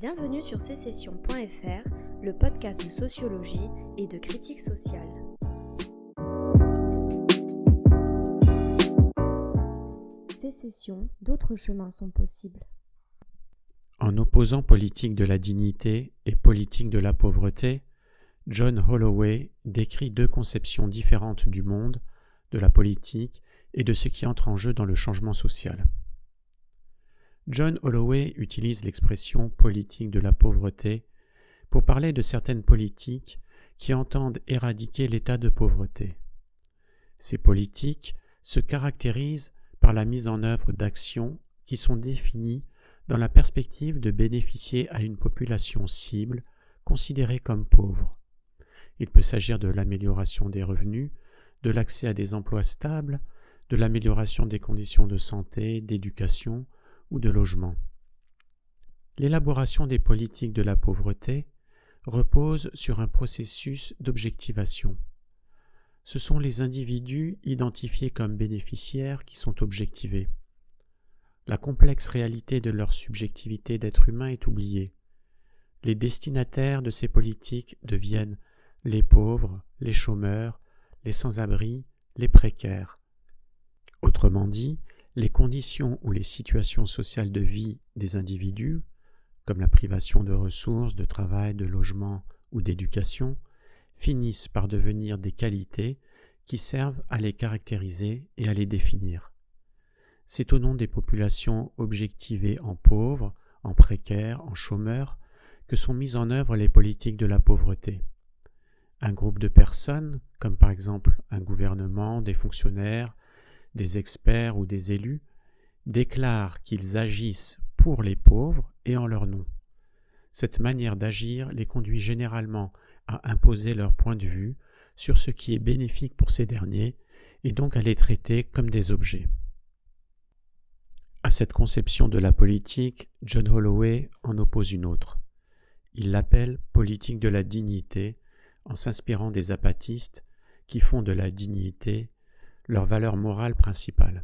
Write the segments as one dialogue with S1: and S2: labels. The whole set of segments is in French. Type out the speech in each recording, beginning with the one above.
S1: Bienvenue sur Sécession.fr, le podcast de sociologie et de critique sociale. Sécession, d'autres chemins sont possibles.
S2: En opposant politique de la dignité et politique de la pauvreté, John Holloway décrit deux conceptions différentes du monde, de la politique et de ce qui entre en jeu dans le changement social. John Holloway utilise l'expression politique de la pauvreté pour parler de certaines politiques qui entendent éradiquer l'état de pauvreté. Ces politiques se caractérisent par la mise en œuvre d'actions qui sont définies dans la perspective de bénéficier à une population cible considérée comme pauvre. Il peut s'agir de l'amélioration des revenus, de l'accès à des emplois stables, de l'amélioration des conditions de santé, d'éducation ou de logement. L'élaboration des politiques de la pauvreté repose sur un processus d'objectivation. Ce sont les individus identifiés comme bénéficiaires qui sont objectivés. La complexe réalité de leur subjectivité d'être humain est oubliée. Les destinataires de ces politiques deviennent les pauvres, les chômeurs, les sans-abri, les précaires. Autrement dit, les conditions ou les situations sociales de vie des individus, comme la privation de ressources, de travail, de logement ou d'éducation, finissent par devenir des qualités qui servent à les caractériser et à les définir. C'est au nom des populations objectivées en pauvres, en précaires, en chômeurs, que sont mises en œuvre les politiques de la pauvreté. Un groupe de personnes, comme par exemple un gouvernement, des fonctionnaires, des experts ou des élus, déclarent qu'ils agissent pour les pauvres et en leur nom. Cette manière d'agir les conduit généralement à imposer leur point de vue sur ce qui est bénéfique pour ces derniers et donc à les traiter comme des objets. À cette conception de la politique, John Holloway en oppose une autre. Il l'appelle politique de la dignité en s'inspirant des apatistes qui font de la dignité leur valeur morale principale.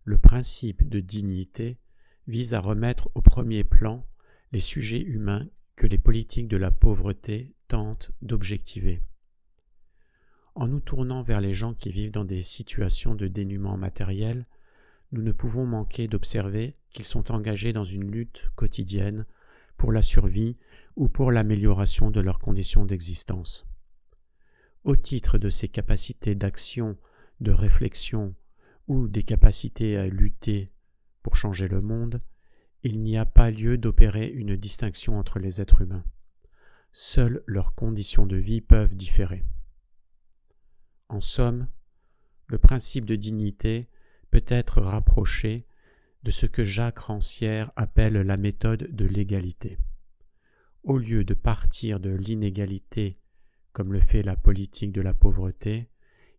S2: Le principe de dignité vise à remettre au premier plan les sujets humains que les politiques de la pauvreté tentent d'objectiver. En nous tournant vers les gens qui vivent dans des situations de dénuement matériel, nous ne pouvons manquer d'observer qu'ils sont engagés dans une lutte quotidienne pour la survie ou pour l'amélioration de leurs conditions d'existence. Au titre de ces capacités d'action, de réflexion ou des capacités à lutter pour changer le monde, il n'y a pas lieu d'opérer une distinction entre les êtres humains. Seules leurs conditions de vie peuvent différer. En somme, le principe de dignité peut être rapproché de ce que Jacques Rancière appelle la méthode de l'égalité. Au lieu de partir de l'inégalité, comme le fait la politique de la pauvreté,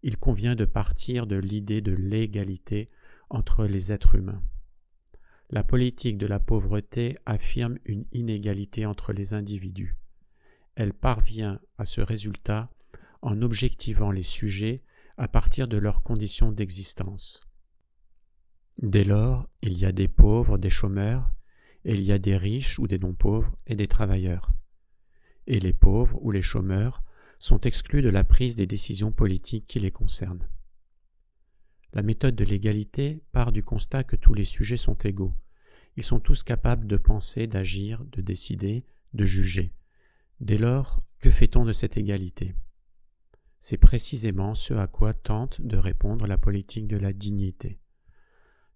S2: il convient de partir de l'idée de l'égalité entre les êtres humains. La politique de la pauvreté affirme une inégalité entre les individus. Elle parvient à ce résultat en objectivant les sujets à partir de leurs conditions d'existence. Dès lors, il y a des pauvres, des chômeurs, et il y a des riches ou des non-pauvres et des travailleurs. Et les pauvres ou les chômeurs sont exclus de la prise des décisions politiques qui les concernent. La méthode de l'égalité part du constat que tous les sujets sont égaux. Ils sont tous capables de penser, d'agir, de décider, de juger. Dès lors, que fait-on de cette égalité ? C'est précisément ce à quoi tente de répondre la politique de la dignité.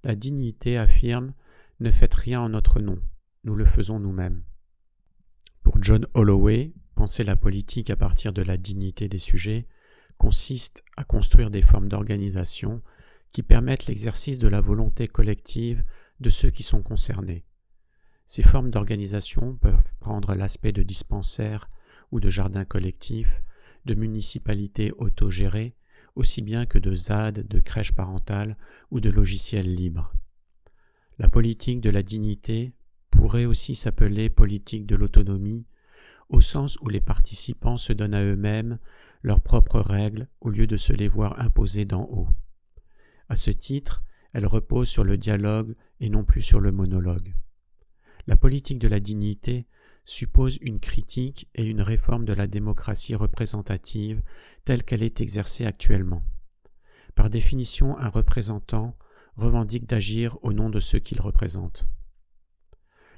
S2: La dignité affirme « Ne faites rien en notre nom, nous le faisons nous-mêmes ». Pour John Holloway, penser la politique à partir de la dignité des sujets consiste à construire des formes d'organisation qui permettent l'exercice de la volonté collective de ceux qui sont concernés. Ces formes d'organisation peuvent prendre l'aspect de dispensaires ou de jardins collectifs, de municipalités autogérées, aussi bien que de ZAD, de crèches parentales ou de logiciels libres. La politique de la dignité pourrait aussi s'appeler politique de l'autonomie, au sens où les participants se donnent à eux-mêmes leurs propres règles au lieu de se les voir imposer d'en haut. À ce titre, elle repose sur le dialogue et non plus sur le monologue. La politique de la dignité suppose une critique et une réforme de la démocratie représentative telle qu'elle est exercée actuellement. Par définition, un représentant revendique d'agir au nom de ceux qu'il représente.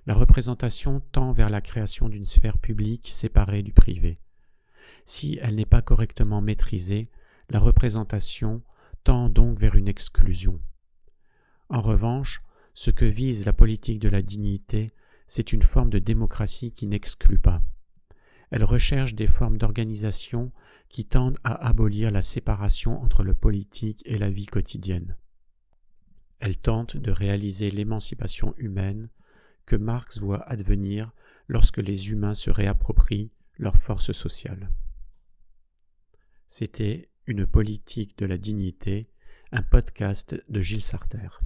S2: La représentation tend vers la création d'une sphère publique séparée du privé. Si elle n'est pas correctement maîtrisée, la représentation tend donc vers une exclusion. En revanche, ce que vise la politique de la dignité, c'est une forme de démocratie qui n'exclut pas. Elle recherche des formes d'organisation qui tendent à abolir la séparation entre le politique et la vie quotidienne. Elle tente de réaliser l'émancipation humaine que Marx voit advenir lorsque les humains se réapproprient leur force sociale. C'était Une politique de la dignité, un podcast de Gilles Sarther.